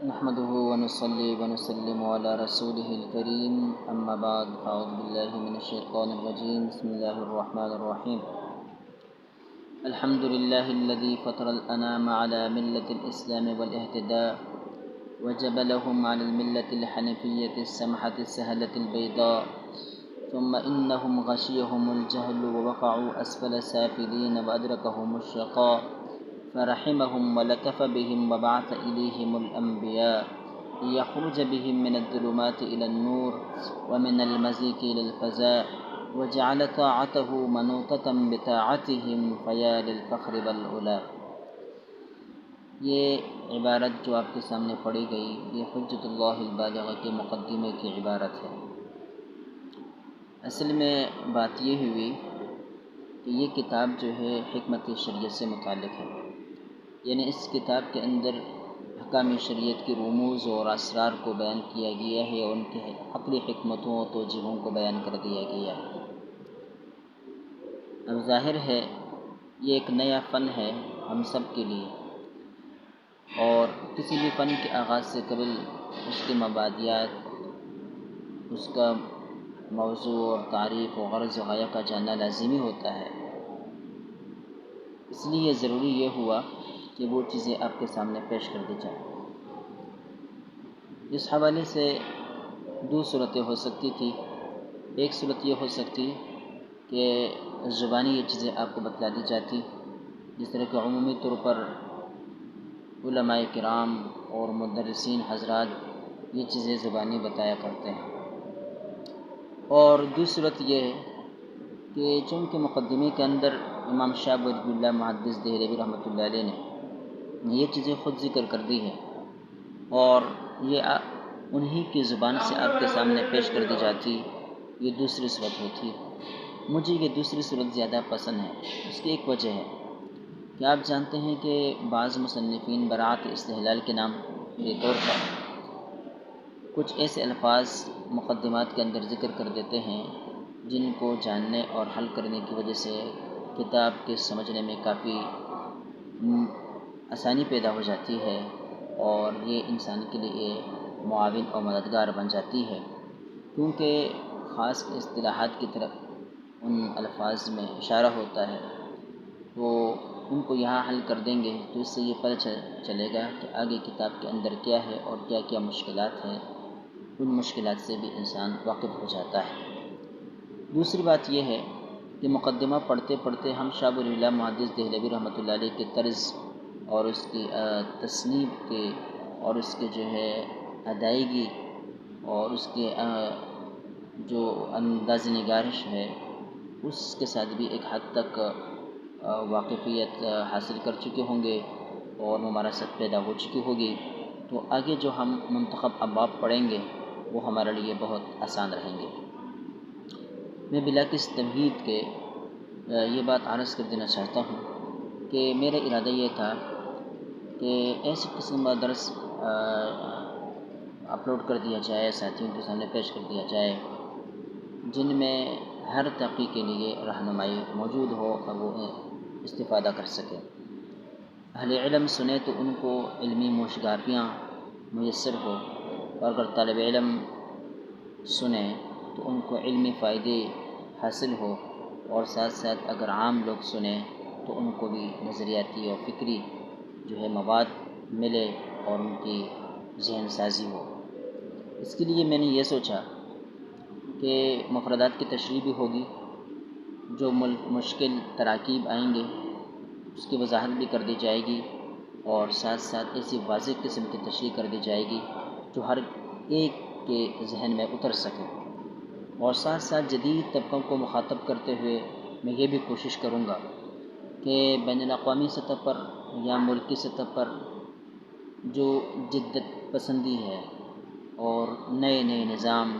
نحمده ونصلي ونسلم على رسوله الكريم أما بعد أعوذ بالله من الشيطان الرجيم بسم الله الرحمن الرحيم الحمد لله الذي فطر الأنام على ملة الإسلام والاهتداء وجبلهم على الملة الحنفية السمحة السهلة البيضاء ثم إنهم غشيهم الجهل ووقعوا أسفل سافلين وأدركهم الشقاء فرحمهم ولطف بهم وبعث إليهم الأنبياء ليخرج بهم من الظلمات إلى النور ومن المزيق إلى الفزاء وجعل طاعته منوطة بطاعتهم فيا للفخر والعلا۔ یہ عبارت جو آپ کے سامنے پڑھی گئی یہ حجت اللہ البالغہ کے مقدمے کی عبارت ہے۔ اصل میں بات یہ ہوئی کہ یہ کتاب جو ہے حکمت شریعت سے متعلق ہے، یعنی اس کتاب کے اندر احکام شریعت کی رموز اور اسرار کو بیان کیا گیا ہے اور ان کے عقلی حکمتوں اور توجیہوں کو بیان کر دیا گیا ہے۔ اب ظاہر ہے یہ ایک نیا فن ہے ہم سب کے لیے، اور کسی بھی فن کے آغاز سے قبل اس کے مبادیات، اس کا موضوع اور تعریف و غرض و غایہ کا جاننا لازمی ہوتا ہے۔ اس لیے ضروری یہ ہوا کہ وہ چیزیں آپ کے سامنے پیش کر دی جائیں۔ اس حوالے سے دو صورتیں ہو سکتی تھی۔ ایک صورت یہ ہو سکتی کہ زبانی یہ چیزیں آپ کو بتلا دی جاتی، جس طرح کہ عمومی طور پر علماء کرام اور مدرسین حضرات یہ چیزیں زبانی بتایا کرتے ہیں۔ اور دوسری صورت یہ ہے کہ چونکہ مقدمے کے اندر امام شاہ ولی اللہ محدث دہلوی رحمۃ اللہ علیہ نے یہ چیزیں خود ذکر کر دی ہیں اور یہ انہی کی زبان سے آپ کے سامنے پیش کر دی جاتی، یہ دوسری صورت ہوتی۔ مجھے یہ دوسری صورت زیادہ پسند ہے۔ اس کی ایک وجہ ہے کہ آپ جانتے ہیں کہ بعض مصنفین براعت استحلال کے نام کے طور پر کچھ ایسے الفاظ مقدمات کے اندر ذکر کر دیتے ہیں جن کو جاننے اور حل کرنے کی وجہ سے کتاب کے سمجھنے میں کافی آسانی پیدا ہو جاتی ہے اور یہ انسان کے لیے معاون اور مددگار بن جاتی ہے، کیونکہ خاص اصطلاحات کی طرف ان الفاظ میں اشارہ ہوتا ہے، تو ان کو یہاں حل کر دیں گے تو اس سے یہ پتہ چلے گا کہ آگے کتاب کے اندر کیا ہے اور کیا کیا مشکلات ہیں، ان مشکلات سے بھی انسان واقف ہو جاتا ہے۔ دوسری بات یہ ہے کہ مقدمہ پڑھتے پڑھتے ہم شاہ ولی اللہ محدث دہلوی رحمۃ اللہ علیہ کے طرز اور اس کی تصنیف کے اور اس کے جو ہے ادائیگی اور اس کے جو انداز نگارش ہے اس کے ساتھ بھی ایک حد تک واقفیت حاصل کر چکے ہوں گے اور ممارست پیدا ہو چکی ہوگی، تو آگے جو ہم منتخب ابواب پڑھیں گے وہ ہمارے لیے بہت آسان رہیں گے۔ میں بلا کسی تمہید کے یہ بات عرض کر دینا چاہتا ہوں کہ میرا ارادہ یہ تھا کہ ایسی قسم کا درس اپلوڈ کر دیا جائے، ساتھیوں کے سامنے پیش کر دیا جائے، جن میں ہر طبقے کے لیے رہنمائی موجود ہو اور وہ استفادہ کر سکے۔ اہل علم سنیں تو ان کو علمی موشگافیاں میسر ہو، اور اگر طالب علم سنیں تو ان کو علمی فائدے حاصل ہو، اور ساتھ ساتھ اگر عام لوگ سنیں تو ان کو بھی نظریاتی اور فکری جو ہے مواد ملے اور ان کی ذہن سازی ہو۔ اس کے لیے میں نے یہ سوچا کہ مفردات کی تشریح بھی ہوگی، جو مشکل تراکیب آئیں گے اس کی وضاحت بھی کر دی جائے گی، اور ساتھ ساتھ ایسی واضح قسم کی تشریح کر دی جائے گی جو ہر ایک کے ذہن میں اتر سکے، اور ساتھ ساتھ جدید طبقوں کو مخاطب کرتے ہوئے میں یہ بھی کوشش کروں گا کہ بین الاقوامی سطح پر یا ملکی سطح پر جو جدت پسندی ہے اور نئے نئے نظام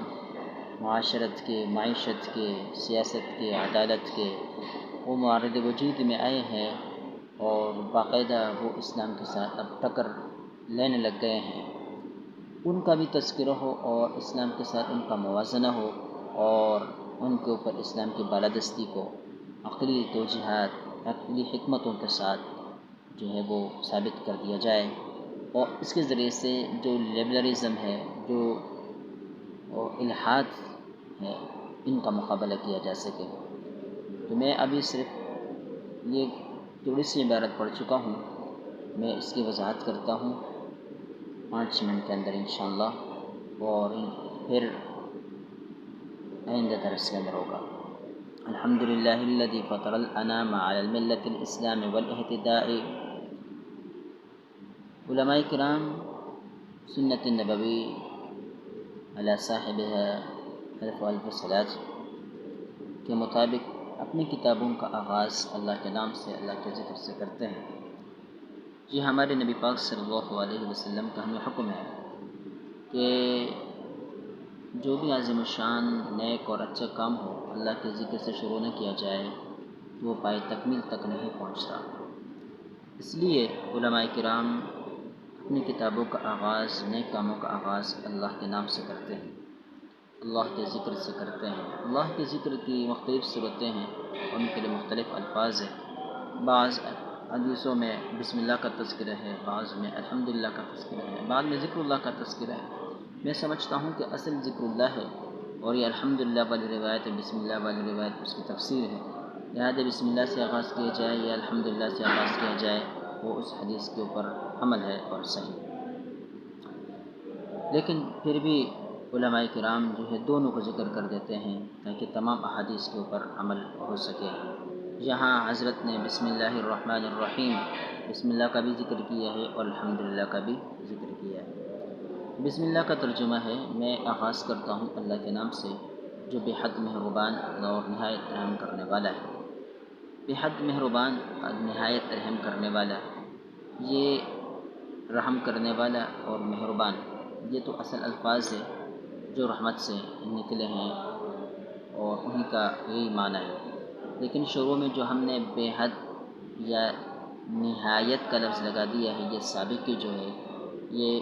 معاشرت کے، معیشت کے، سیاست کے، عدالت کے وہ معارض وجود میں آئے ہیں اور باقاعدہ وہ اسلام کے ساتھ اب ٹکر لینے لگ گئے ہیں، ان کا بھی تذکرہ ہو اور اسلام کے ساتھ ان کا موازنہ ہو، اور ان کے اوپر اسلام کی بالادستی کو عقلی توجیہات، عقلی حکمتوں کے ساتھ جو ہے وہ ثابت کر دیا جائے، اور اس کے ذریعے سے جو لیبرلزم ہے، جو الحاد ہے، ان کا مقابلہ کیا جا سکے۔ تو میں ابھی صرف یہ تھوڑی سی عبارت پڑھ چکا ہوں، میں اس کی وضاحت کرتا ہوں 5 منٹ کے اندر انشاءاللہ، اور پھر آئندہ درس کے اندر ہوگا۔ الحمدللہ الذی فطر الانام علی الملۃ الاسلام والاہتداء۔ علماء کرام سنت نبوی علی صاحبها الف الف صلاۃ کے مطابق اپنی کتابوں کا آغاز اللہ کے نام سے، اللہ کے ذکر سے کرتے ہیں۔ یہ ہمارے نبی پاک صلی اللہ علیہ وسلم کا ہمیں حکم ہے کہ جو بھی عظیم الشان نیک اور اچھا کام ہو، اللہ کے ذکر سے شروع نہ کیا جائے تو وہ پائے تکمیل تک نہیں پہنچتا۔ اس لیے علماء کرام اپنی کتابوں کا آغاز، نیک کاموں کا آغاز اللہ کے نام سے کرتے ہیں، اللہ کے ذکر سے کرتے ہیں۔ اللہ کے ذکر کی مختلف صورتیں ہیں، ان کے لیے مختلف الفاظ ہیں۔ بعض حدیثوں میں بسم اللہ کا تذکرہ ہے، بعض میں الحمدللہ کا تذکرہ ہے، بعض میں ذکر اللہ کا تذکرہ ہے۔ میں سمجھتا ہوں کہ اصل ذکر اللہ ہے، اور یہ الحمدللہ والی روایت، بسم اللہ والی روایت اس کی تفسیر ہے۔ لہٰذا بسم اللہ سے آغاز کیا جائے یا الحمدللہ سے آغاز کیا جائے، وہ اس حدیث کے اوپر عمل ہے اور صحیح۔ لیکن پھر بھی علماء کرام جو ہے دونوں کو ذکر کر دیتے ہیں تاکہ تمام احادیث کے اوپر عمل ہو سکے۔ یہاں حضرت نے بسم اللہ الرحمن الرحیم، بسم اللہ کا بھی ذکر کیا ہے اور الحمدللہ کا بھی ذکر کیا ہے۔ بسم اللہ کا ترجمہ ہے، میں آغاز کرتا ہوں اللہ کے نام سے جو بے حد مہربان اور نہایت رحم کرنے والا ہے۔ بے حد مہربان اور نہایت رحم کرنے والا، یہ رحم کرنے والا اور مہربان، یہ تو اصل الفاظ ہے جو رحمت سے نکلے ہیں اور انہی کا یہی معنی ہے۔ لیکن شروع میں جو ہم نے بے حد یا نہایت کا لفظ لگا دیا ہے، یہ سابق کی جو ہے یہ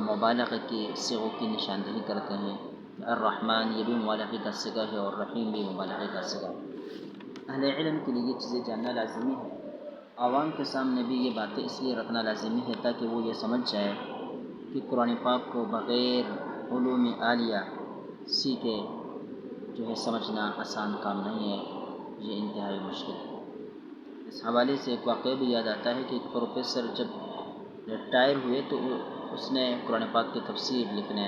مبالغہ کی صیغوں کی نشاندہی کرتے ہیں۔ الرحمن یہ بھی مبالغے کا صیغہ ہے اور رحیم بھی مبالغے کا صیغہ ہے۔ اہل علم کے لیے یہ چیزیں جاننا لازمی ہے۔ عوام کے سامنے بھی یہ باتیں اس لیے رکھنا لازمی ہے تاکہ وہ یہ سمجھ جائے کہ قرآن پاک کو بغیر علوم عالیہ سیکھے جو ہے سمجھنا آسان کام نہیں ہے، یہ انتہائی مشکل ہے۔ اس حوالے سے ایک واقعہ بھی یاد آتا ہے کہ ایک پروفیسر جب ریٹائر ہوئے تو اس نے قرآن پاک کی تفسیر لکھنے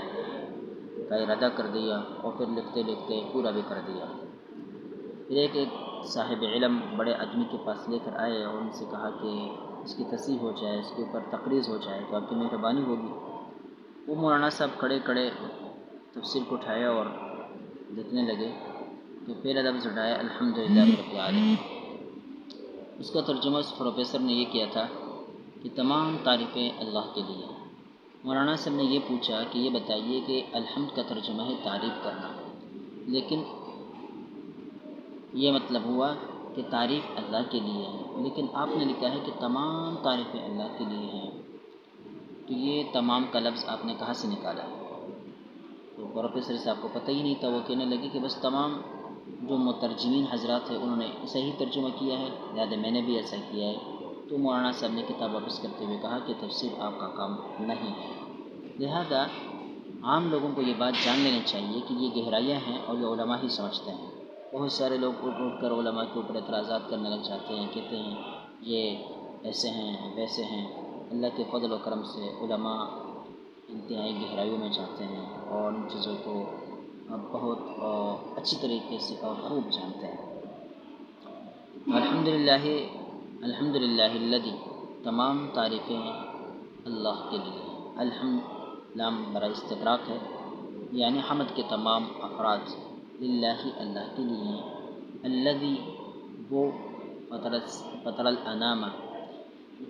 کا ارادہ کر دیا اور پھر لکھتے لکھتے پورا بھی کر دیا۔ پھر ایک صاحب علم بڑے آدمی کے پاس لے کر آئے اور ان سے کہا کہ اس کی تصحیح ہو جائے، اس کے اوپر تقریض ہو جائے تو آپ کی مہربانی ہوگی۔ وہ مولانا صاحب کھڑے کھڑے تفسیر کو اٹھایا اور لکھنے لگے کہ پہلا لفظ اٹھایا الحمدللہ رب العالمین۔ اس کا ترجمہ اس پروفیسر نے یہ کیا تھا کہ تمام تعریفیں اللہ کے لیے۔ مولانا صاحب نے یہ پوچھا کہ یہ بتائیے کہ الحمد کا ترجمہ ہے تعریف کرنا، لیکن یہ مطلب ہوا کہ تعریف اللہ کے لیے ہے، لیکن آپ نے لکھا ہے کہ تمام تعریفیں اللہ کے لیے ہیں، تو یہ تمام کا لفظ آپ نے کہاں سے نکالا؟ تو پروفیسر صاحب کو پتہ ہی نہیں تھا۔ وہ کہنے لگے کہ بس تمام جو مترجمین حضرات ہیں انہوں نے صحیح ترجمہ کیا ہے، لہٰذا میں نے بھی ایسا کیا ہے۔ تو مولانا صاحب نے کتاب واپس کرتے ہوئے کہا کہ تفسیر آپ کا کام نہیں ہے۔ لہذا عام لوگوں کو یہ بات جان لینی چاہیے کہ یہ گہرائیاں ہیں اور یہ علماء ہی سمجھتے ہیں۔ بہت سارے لوگ اٹھ کر علماء کے اوپر اعتراضات کرنے لگ جاتے ہیں، کہتے ہیں یہ ایسے ہیں ویسے ہیں۔ اللہ کے فضل و کرم سے علماء انتہائی گہرائیوں میں جاتے ہیں اور ان چیزوں کو بہت اچھی طریقے سے اور خوب جانتے ہیں۔ الحمدللہ الذی، تمام تعریفیں اللہ کے لیے۔ الحمد لام برائے استغراق ہے، یعنی حمد کے تمام افراد للہ اللہ کے لیے ہیں۔ الذی وہ فطر الانام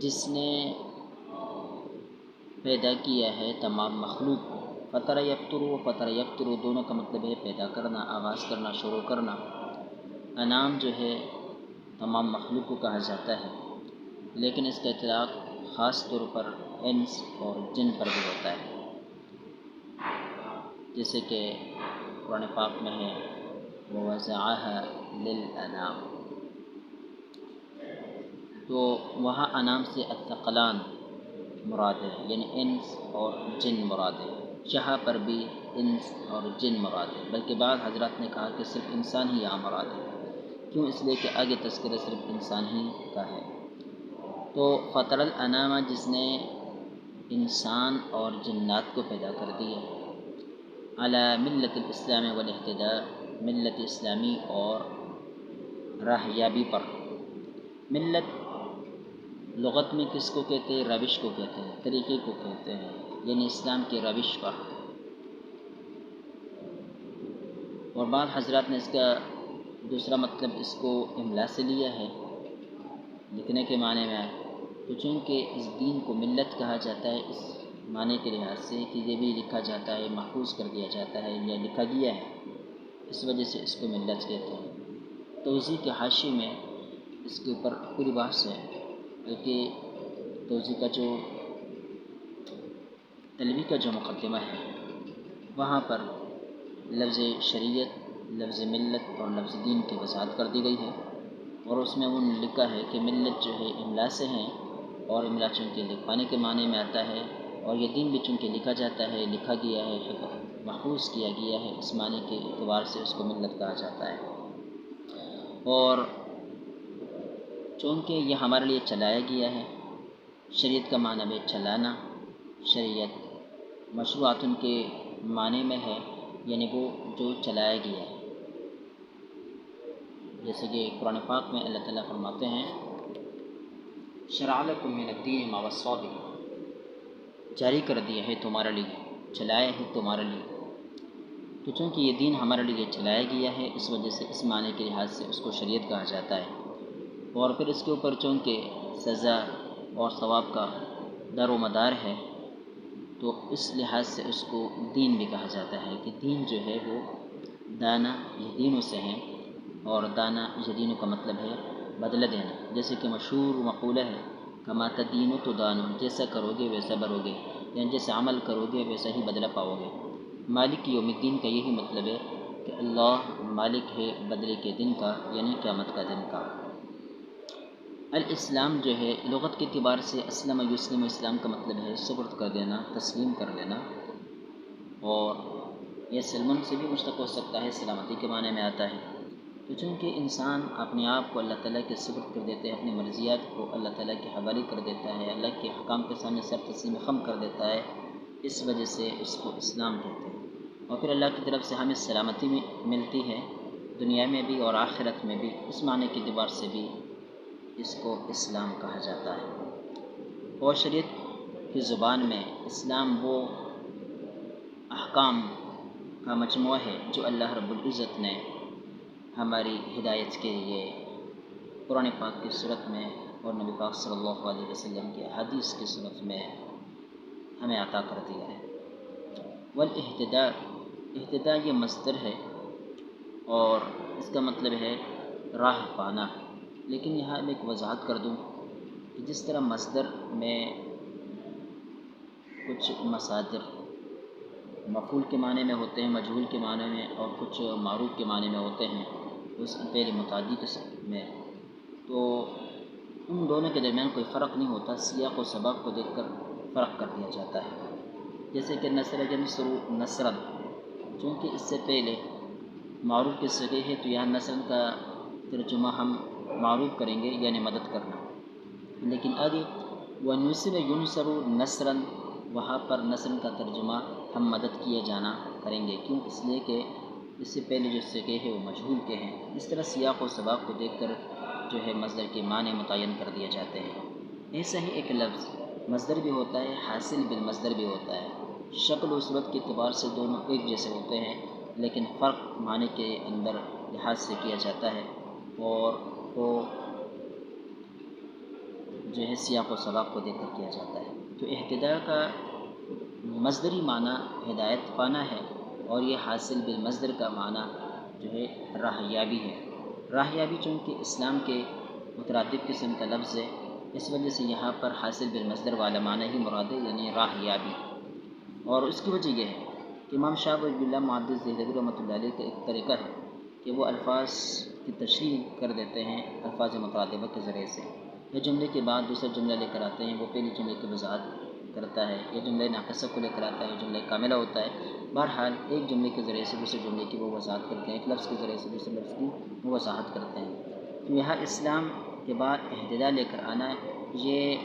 جس نے پیدا کیا ہے تمام مخلوق کو۔ فطر یفطر و فطر یفطر دونوں کا مطلب ہے پیدا کرنا، آغاز کرنا، شروع کرنا۔ انام جو ہے تمام مخلوق کو کہا جاتا ہے، لیکن اس کا اطلاق خاص طور پر انس اور جن پر بھی ہوتا ہے، جیسے کہ قرآن پاک میں ہے وَوَزَعَهَا لِلْأَنَامِ، تو وہاں انام سے الثقلان مراد ہے، یعنی انس اور جن مراد ہے۔ یہاں پر بھی انس اور جن مراد ہے، بلکہ بعض حضرات نے کہا کہ صرف انسان ہی یہاں مراد ہے۔ کیوں؟ اس لیے کہ آگے تذکرہ صرف انسان ہی کا ہے۔ تو فطر الانام، جس نے انسان اور جنات کو پیدا کر دیا، علی ملت الاسلام والاہتداء، ملت اسلامی اور راہ یابی پر۔ ملت لغت میں کس کو کہتے ہیں؟ روش کو کہتے ہیں، طریقے کو کہتے ہیں، یعنی اسلام کے روش پر۔ اور بعض حضرات نے اس کا دوسرا مطلب اس کو املا سے لیا ہے، لکھنے کے معنی میں۔ تو چونکہ اس دین کو ملت کہا جاتا ہے اس معنی کے لحاظ سے کہ یہ بھی لکھا جاتا ہے، محفوظ کر دیا جاتا ہے یا لکھا گیا ہے، اس وجہ سے اس کو ملت کہتے ہیں۔ توضیح کے حاشی میں اس کے اوپر پوری بحث ہے، بلکہ توضیح کا جو تلوی کا جو مقدمہ ہے وہاں پر لفظ شریعت، لفظ ملت اور لفظ دین کی وضاحت کر دی گئی ہے، اور اس میں انہوں نے لکھا ہے کہ ملت جو ہے املا سے ہیں، اور املا چونکہ لکھوانے کے معنی میں آتا ہے، اور یہ دین بھی چونکہ لکھا جاتا ہے، لکھا گیا ہے، محفوظ کیا گیا ہے، اس معنی کے اعتبار سے اس کو ملت کہا جاتا ہے۔ اور چونکہ یہ ہمارے لیے چلایا گیا ہے، شریعت کا معنی بھی چلانا، شریعت مشروعات کے معنی میں ہے، یعنی وہ جو چلایا گیا ہے۔ جیسے کہ قرآن پاک میں اللہ تعالیٰ فرماتے ہیں شرع لکم من الدین ما وصی بہ، جاری کر دیا ہے تمہارے لیے، چلایا ہے تمہارے لیے۔ تو چونکہ یہ دین ہمارے لیے چلایا گیا ہے، اس وجہ سے اس معنی کے لحاظ سے اس کو شریعت کہا جاتا ہے، اور پھر اس کے اوپر چونکہ سزا اور ثواب کا دار و مدار ہے، تو اس لحاظ سے اس کو دین بھی کہا جاتا ہے کہ دین جو ہے وہ دانا یہ دینوں سے ہیں، اور دانا یہ دینوں کا مطلب ہے بدلہ دینا۔ جیسے کہ مشہور مقولہ ہے کما تدین تدان، جیسا کرو گے ویسا بھرو گے، یعنی جیسا عمل کرو گے ویسا ہی بدلہ پاؤ گے۔ مالک یوم الدین کا یہی مطلب ہے کہ اللہ مالک ہے بدلے کے دن کا، یعنی قیامت کا دن کا۔ الاسلام جو ہے لغت کے اعتبار سے اسلم یسلم، اسلام کا مطلب ہے سپرد کر دینا، تسلیم کر لینا، اور یہ سلمن سے بھی مشتق ہو سکتا ہے، سلامتی کے معنی میں آتا ہے۔ تو چونکہ انسان اپنے آپ کو اللہ تعالیٰ کے سپرد کر دیتے ہیں، اپنی مرضیات کو اللہ تعالیٰ کے حوالے کر دیتا ہے، اللہ کے حکام کے سامنے سر تسلیم خم کر دیتا ہے، اس وجہ سے اس کو اسلام کہتے ہیں۔ اور پھر اللہ کی طرف سے ہمیں سلامتی ملتی ہے دنیا میں بھی اور آخرت میں بھی، اس معنی کے اعتبار سے بھی اس کو اسلام کہا جاتا ہے۔ اور شریعت کی زبان میں اسلام وہ احکام کا مجموعہ ہے جو اللہ رب العزت نے ہماری ہدایت کے لیے قرآن پاک کی صورت میں اور نبی پاک صلی اللہ علیہ وسلم کی احادیث کی صورت میں ہمیں عطا کر دیا ہے۔ والاہتداء، اہتداء یہ مصدر ہے اور اس کا مطلب ہے راہ پانا، لیکن یہاں میں ایک وضاحت کر دوں کہ جس طرح مصدر میں کچھ مصادر مفعول کے معنی میں ہوتے ہیں، مجہول کے معنی میں، اور کچھ معروف کے معنی میں ہوتے ہیں، اس پہلے متعدی کے میں، تو ان دونوں کے درمیان کوئی فرق نہیں ہوتا، سیاق و سباق کو دیکھ کر فرق کر دیا جاتا ہے۔ جیسے کہ نصر ینصر نصرا، چونکہ اس سے پہلے معروف کے صیغے ہے تو یہاں نصر کا ترجمہ ہم معروف کریں گے، یعنی مدد کرنا، لیکن آگے ونصر ینصر نصرا، وہاں پر نصر کا ترجمہ ہم مدد کیے جانا کریں گے، کیوں؟ اس لیے کہ اس سے پہلے جو صیغے ہیں وہ مجہول کے ہیں۔ اس طرح سیاق و سباق کو دیکھ کر جو ہے مصدر کے معنی متعین کر دیے جاتے ہیں۔ ایسا ہی ایک لفظ مصدر بھی ہوتا ہے، حاصل بالمصدر بھی ہوتا ہے، شکل و صورت کے اعتبار سے دونوں ایک جیسے ہوتے ہیں، لیکن فرق معنی کے اندر لحاظ سے کیا جاتا ہے، اور وہ جو ہے سیاق و سباق کو دیکھ کر کیا جاتا ہے۔ تو اہتداء کا مصدری معنی ہدایت پانا ہے، اور یہ حاصل بالمصدر کا معنی جو ہے راہ یابی ہے۔ راہ یابی چونکہ اسلام کے مترادف قسم کا لفظ ہے، اس وجہ سے یہاں پر حاصل بالمصدر والا معنی ہی مراد ہے، یعنی راہ یابی۔ اور اس کی وجہ یہ ہے کہ امام شاہ ولی اللہ محدث دہلوی رحمۃ اللہ علیہ کا ایک طریقہ ہے کہ وہ الفاظ کی تشریح کر دیتے ہیں الفاظ مترادفہ کے ذریعے سے، ایک جملے کے بعد دوسرا جملہ لے کر آتے ہیں، وہ پہلی جملے کی وضاحت کرتا ہے، یہ جملہ ناقصہ کو لے کر آتا ہے، یہ جملہ کاملہ ہوتا ہے۔ بہرحال ایک جملے کے ذریعے سے دوسرے جملے کی وہ وضاحت کرتے ہیں، ایک لفظ کے ذریعے سے دوسرے لفظ کی وہ وضاحت کرتے ہیں۔ تو یہاں اسلام کے بعد اعتدال لے کر آنا، یہ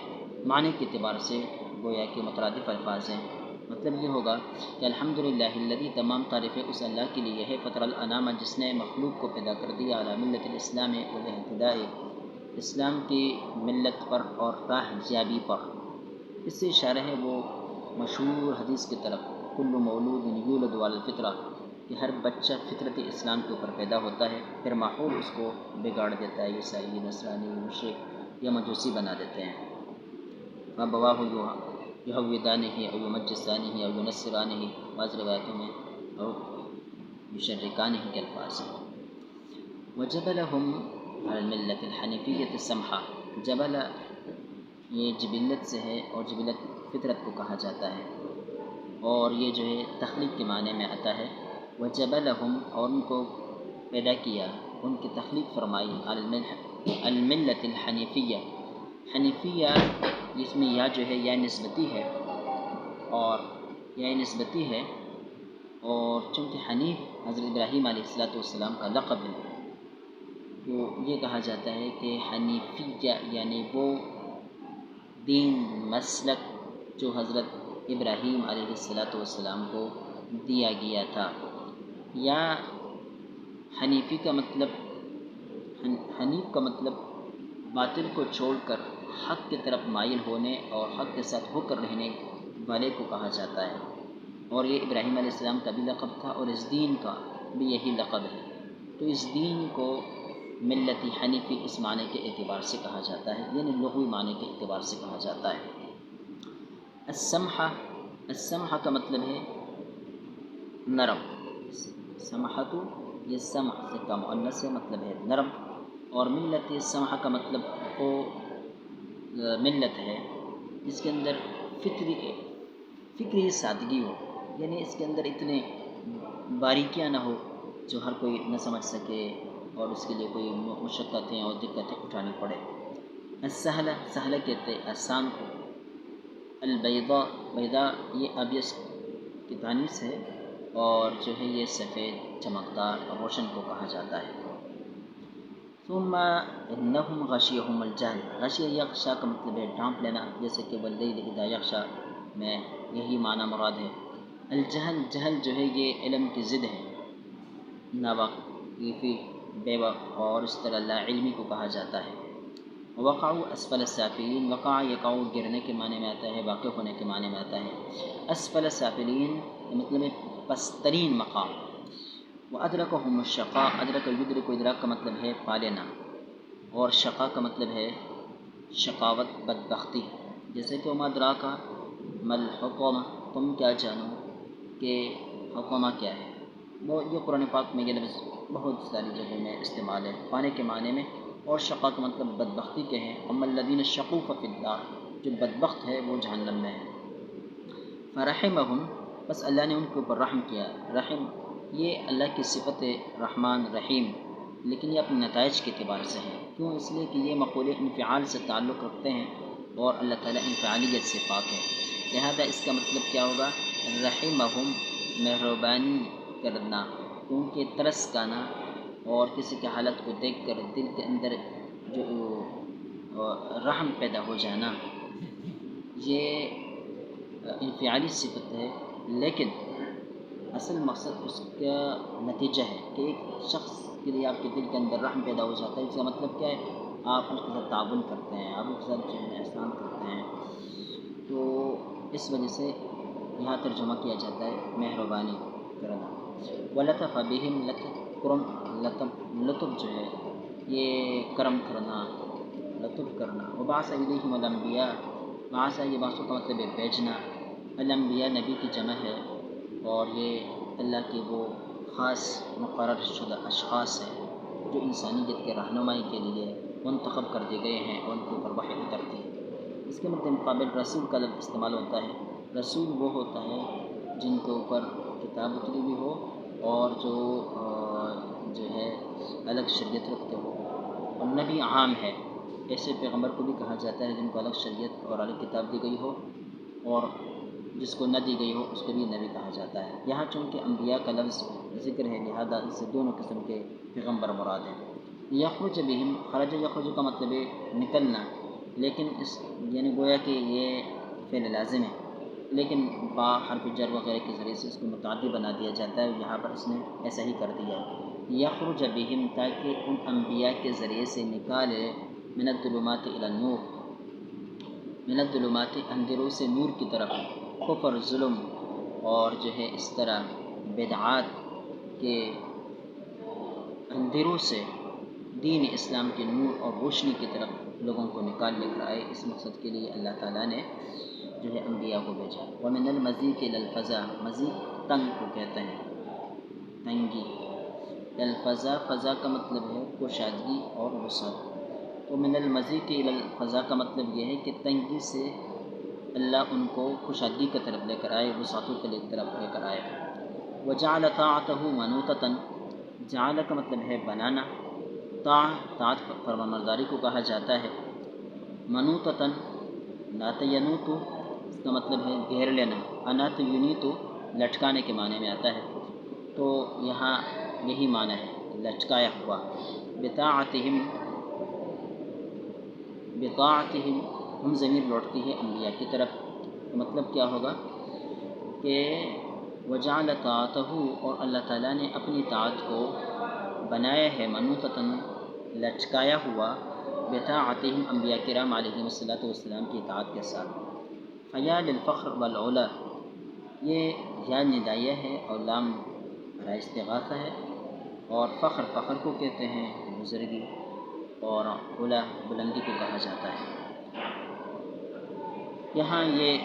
معنی کے اعتبار سے گویا کہ مترادف الفاظ ہیں۔ مطلب یہ ہوگا کہ الحمدللہ الذی، تمام تعریفیں اس اللہ کے لیے ہے، فطر الانام، جس نے مخلوق کو پیدا کر دیا، علی ملت الاسلام والاہتداء، اسلام کی ملت پر اور راہ یابی پر۔ اس سے اشارہ ہے وہ مشہور حدیث کی طرف، کل مولود یولد علی الفطرہ، کہ ہر بچہ فطرت اسلام کے اوپر پیدا ہوتا ہے، پھر ماحول اس کو بگاڑ دیتا ہے، عیسائی، نصرانی، مشرک یا مجوسی بنا دیتے ہیں۔ ابواہ یہودانہ او یمجسانہ او ینصرانہ، بعض روایتوں میں او یشرکانہ کے الفاظ ہیں۔ وجبلہم علی الملۃ الحنیفیۃ السمحہ، جبل یہ جبلت سے ہے اور جبلت فطرت کو کہا جاتا ہے، اور یہ جو ہے تخلیق کے معنی میں آتا ہے۔ وجبلہم، اور ان کو پیدا کیا، ان کی تخلیق فرمائی، علی الملۃ الحنیفیہ، حنیفیہ اس میں یا جو ہے یا نسبتی ہے، اور یا نسبتی ہے، اور چونکہ حنیف حضرت ابراہیم علیہ السلام کا لقب ہے، تو یہ کہا جاتا ہے کہ حنیفیہ یعنی وہ دین مسلک جو حضرت ابراہیم علیہ السلام کو دیا گیا تھا۔ یا حنیفی کا مطلب، حنیف کا مطلب باطل کو چھوڑ کر حق کی طرف مائل ہونے اور حق کے ساتھ ہو کر رہنے والے کو کہا جاتا ہے، اور یہ ابراہیم علیہ السلام کا بھی لقب تھا، اور اس دین کا بھی یہی لقب ہے۔ تو اس دین کو ملت حنیفی اس معنی کے اعتبار سے کہا جاتا ہے، یعنی لغوی معنی کے اعتبار سے کہا جاتا ہے۔ السمحہ، السمحہ کا مطلب ہے نرم، سمحتو یہ سمح سے کا مؤنث سے مطلب ہے نرم، اور ملت سمحہ کا مطلب وہ ملت ہے جس کے اندر فکری سادگی ہو، یعنی اس کے اندر اتنے باریکیاں نہ ہو جو ہر کوئی نہ سمجھ سکے اور اس کے لیے کوئی مشقتیں اور دقتیں اٹھانی پڑے۔ السہلہ، سہلہ کہتے ہیں آسان کو۔ البیضاء، بیضاء یہ ابیض کی تانیث ہے، اور جو ہے یہ سفید، چمکدار اور روشن کو کہا جاتا ہے۔ ثم انہم غشیہم الجہل، غشیہ یغشا کا مطلب ہے ڈھانپ لینا، جیسے کہ واللیل اذا یغشا میں یہی معنی مراد ہے۔ الجہل، جہل جو ہے یہ علم کی ضد ہے، ناواقفی، بے وقت، اور اس طرح لا علمی کو کہا جاتا ہے۔ وقعوا اسفل السافلین، وقع یقع گرنے کے معنی میں آتا ہے، واقع ہونے کے معنی میں آتا ہے۔ اسفل السافلین مطلب ہے پسترین مقام۔ وادرکہم الشقاء، ادرک یدرک، ادراک کا مطلب ہے پا لینا، اور شقا کا مطلب ہے شقاوت، بدبختی، جیسے کہ وما ادراک ما الحطمہ، تم کیا جانو کہ حطمہ کیا ہے۔ وہ یہ قرآن پاک میں یہ لفظ بہت ساری جگہوں میں استعمال ہے پانے کے معنی میں، اور شقا کا مطلب بدبختی کے ہیں۔ اما الذین شقوا فی النار، جو بدبخت ہے وہ جہنم میں ہے۔ فرحمہم، بس اللہ نے ان کے اوپر رحم کیا۔ رحم یہ اللہ کی صفت ہے، رحمان رحیم، لیکن یہ اپنے نتائج کے اعتبار سے ہے۔ کیوں؟ اس لیے کہ یہ مقولے انفعال سے تعلق رکھتے ہیں، اور اللہ تعالیٰ انفعالیت سے پاک ہے، لہذا اس کا مطلب کیا ہوگا؟ رحمہم، مہربانی کرنا، ان کے ترس کھانا، اور کسی کی حالت کو دیکھ کر دل کے اندر جو رحم پیدا ہو جانا، یہ انفعالی صفت ہے، لیکن اصل مقصد اس کا نتیجہ ہے کہ ایک شخص کے لیے آپ کے دل کے اندر رحم پیدا ہو جاتا ہے۔ اس کا مطلب کیا ہے؟ آپ اس کے ساتھ تعاون کرتے ہیں، آپ اس کے ساتھ جو ہے احسان کرتے ہیں، تو اس وجہ سے یہاں ترجمہ کیا جاتا ہے مہربانی کرنا۔ ولطف بہم، لطف جو ہے یہ کرم کرنا، لطف کرنا۔ وبعث الیہم الانبیاء، بعث یہ بعثوں کا مطلب ہے بھیجنا، الانبیاء نبی کی جمع ہے، اور یہ اللہ کے وہ خاص مقرر شدہ اشخاص ہیں جو انسانیت کے رہنمائی کے لیے منتخب کر دیے گئے ہیں، اور ان کے اوپر وحی اترتی ہے۔ اس کے مقابل رسول کا لفظ استعمال ہوتا ہے۔ رسول وہ ہوتا ہے جن کے اوپر کتاب اتری ہوئی ہو، اور جو ہے الگ شریعت رکھتے ہو، اور نبی عام ہے، ایسے پیغمبر کو بھی کہا جاتا ہے جن کو الگ شریعت اور الگ کتاب دی گئی ہو، اور جس کو نہ دی گئی ہو اس کو بھی نبی کہا جاتا ہے۔ یہاں چونکہ انبیاء کا لفظ ذکر ہے لہذا اس سے دونوں قسم کے پیغمبر مراد ہیں۔ یخرج بہم، خرج یخرج کا مطلب ہے نکلنا، لیکن اس یعنی گویا کہ یہ فعل لازم ہے، لیکن با حرف جر وغیرہ کے ذریعے سے اس کو متعدی بنا دیا جاتا ہے، یہاں پر اس نے ایسا ہی کر دیا ہے۔ یخرج بہم تاکہ ان انبیاء کے ذریعے سے نکالے من الظلمات الی النور، من الظلمات اندھیروں سے نور کی طرف، کفر ظلم اور جو ہے اس طرح بدعات کے اندھیروں سے دین اسلام کے نور اور روشنی کی طرف لوگوں کو نکال لے کر آئے۔ اس مقصد کے لیے اللہ تعالیٰ نے جو ہے انبیاء کو بھیجا۔ ومن المزیق الی الفضا، مزیق تنگ کو کہتے ہیں، تنگی۔ الفضا، فضا کا مطلب ہے کشادگی اور وسعت، تو من المزیق الی الفضا کا مطلب یہ ہے کہ تنگی سے اللہ ان کو کشادگی کی طرف لے کر آئے، وسعتوں کی طرف لے کر آئے۔ وجعل طاعته منوطۃ، جعل کا مطلب ہے بنانا، طاعت فرمانبرداری کو کہا جاتا ہے۔ منوطۃ، نات ینوط اس کا مطلب ہے گھیر لینا، انات ینیط لٹکانے کے معنی میں آتا ہے، تو یہاں یہی معنی ہے لٹکایا ہوا۔ بطاعتہم، بطاعتہم ہم ضمیر لوٹتی ہے انبیاء کی طرف، مطلب کیا ہوگا کہ وجعل طاعتہ، اور اللہ تعالیٰ نے اپنی طاعت کو بنایا ہے منوطۃ لٹکایا ہوا، بطاعتہم انبیاء کرام علیہم السلام کی اطاعت کے ساتھ۔ فیا للفخر والعلا، یہ یا ندائیہ ہے اور لام برائے استغاثہ ہے، اور فخر فخر کو کہتے ہیں، بزرگی، اور علا بلندی کو کہا جاتا ہے۔ یہاں یہ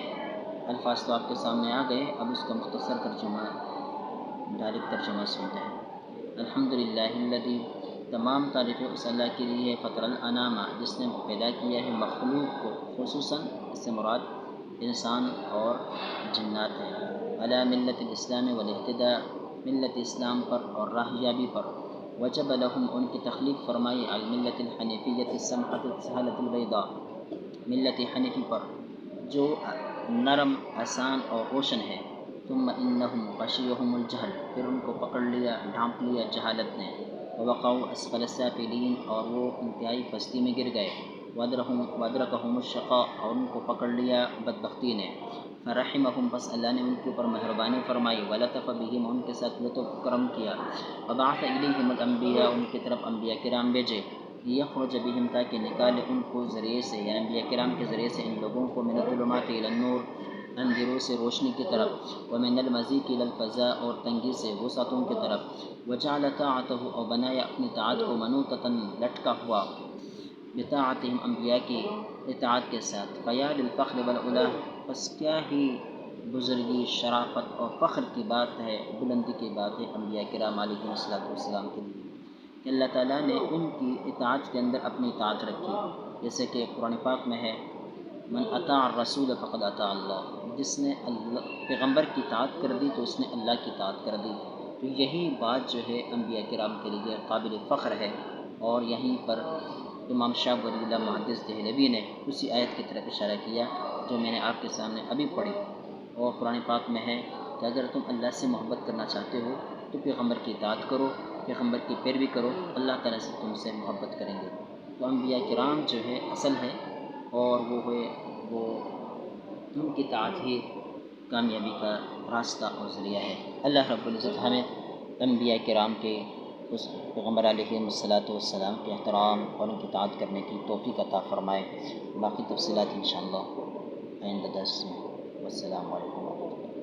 الفاظ تو آپ کے سامنے آ گئے، اب اس کا مختصر ترجمہ، ڈائریکٹ ترجمہ سنتے ہیں۔ الحمدللہ الذی، تمام تعریفیں اس اللہ کے لیے، فطر الانام، جس نے پیدا کیا ہے مخلوق کو، خصوصاً اس سے مراد انسان اور جنات ہیں، علی ملت الاسلام والاہتداء، ملت اسلام پر اور راہ یابی پر، وجب لہم، ان کی تخلیق فرمائی، علی ملت الحنیفیۃ السمحۃ السہلۃ البیضاء، ملت حنیفی پر جو نرم، آسان اور روشن ہے۔ ثم انہم غشیہم الجہل، پھر ان کو پکڑ لیا، ڈھانپ لیا جہالت نے، ووقعوا اسفل السافلین، اور وہ انتہائی پستی میں گر گئے، وادرکہم الشقاء، اور ان کو پکڑ لیا بدبختی نے، فرحمہم، بس اللہ نے ان کے اوپر مہربانی فرمائی، ولطف بہم، ان کے ساتھ لطف کرم کیا، وبعث الیہم الانبیاء، ان کی طرف انبیاء کرام بھیجے، لیخرج بہم، تاکہ نکالے ان کو ذریعے سے، یعنی انبیاء کرام کے ذریعے سے ان لوگوں کو، من الظلمات الی النور، اندھیروں سے روشنی کی طرف، ومن المزیق الی الفضاء، اور تنگی سے وسعتوں کی طرف، وجعل طاعتہ، اور بنایا اپنی طاعت کو، منوطۃ لٹکا ہوا، بطاعتہم انبیاء کی اطاعت کے ساتھ۔ فیا للفخر والعلا، بس کیا ہی بزرگی، شرافت اور فخر کی بات ہے، بلندی کی بات ہے انبیاء کرام علیہ السلام کے لیے کہ اللہ تعالیٰ نے ان کی اطاعت کے اندر اپنی اطاعت رکھی، جیسے کہ قرآن پاک میں ہے، من اطاع الرسول فقد اطاع اللہ، جس نے اللہ پیغمبر کی اطاعت کر دی تو اس نے اللہ کی اطاعت کر دی، تو یہی بات جو ہے انبیاء کرام کے لیے قابل فخر ہے۔ اور یہیں پر امام شاہ ولی اللہ محدث دہلوی نے اسی آیت کی طرف اشارہ کیا جو میں نے آپ کے سامنے ابھی پڑھی، اور قرآن پاک میں ہے کہ اگر تم اللہ سے محبت کرنا چاہتے ہو تو پیغمبر کی اطاعت کرو، پیغمبر کی پیروی کرو، اللہ تعالیٰ سے تم سے محبت کریں گے۔ تو انبیاء کرام جو ہے اصل ہے، اور وہ ان کی اطاعت ہی کامیابی کا راستہ اور ذریعہ ہے۔ اللہ رب العزت ہمیں انبیاء کرام کے، اس پیغمبر علیہ السلام کے احترام اور ان کی اطاعت کرنے کی توفیق عطا فرمائے۔ باقی تفصیلات انشاءاللہ آئندہ درس میں۔ والسلام علیکم۔